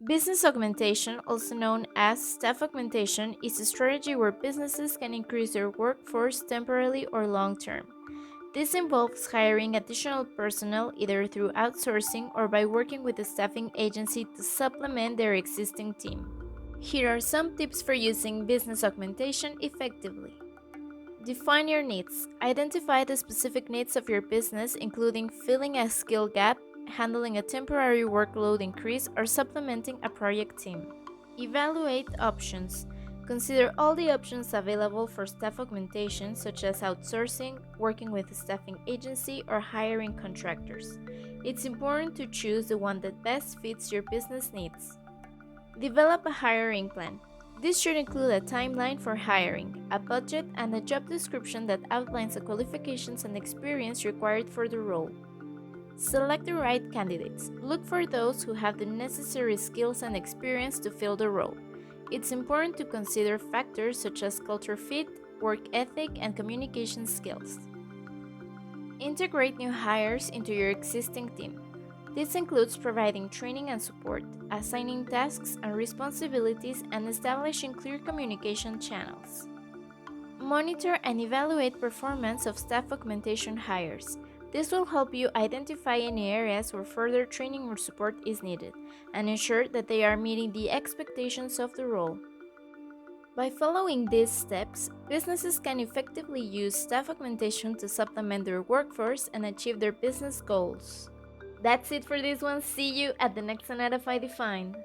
Business augmentation, also known as staff augmentation, is a strategy where businesses can increase their workforce temporarily or long term. This involves hiring additional personnel either through outsourcing or by working with a staffing agency to supplement their existing team. Here are some tips for using business augmentation effectively. Define your needs. Identify the specific needs of your business, including filling a skill gap, handling a temporary workload increase, or supplementing a project team. Evaluate options. Consider all the options available for staff augmentation, such as outsourcing, working with a staffing agency, or hiring contractors. It's important to choose the one that best fits your business needs. Develop a hiring plan. This should include a timeline for hiring, a budget, and a job description that outlines the qualifications and experience required for the role. Select the right candidates. Look for those who have the necessary skills and experience to fill the role. It's important to consider factors such as culture fit, work ethic, and communication skills. Integrate new hires into your existing team. This includes providing training and support, assigning tasks and responsibilities, and establishing clear communication channels. Monitor and evaluate performance of staff augmentation hires. This will help you identify any areas where further training or support is needed and ensure that they are meeting the expectations of the role. By following these steps, businesses can effectively use staff augmentation to supplement their workforce and achieve their business goals. That's it for this one. See you at the next Sonatafy Defined.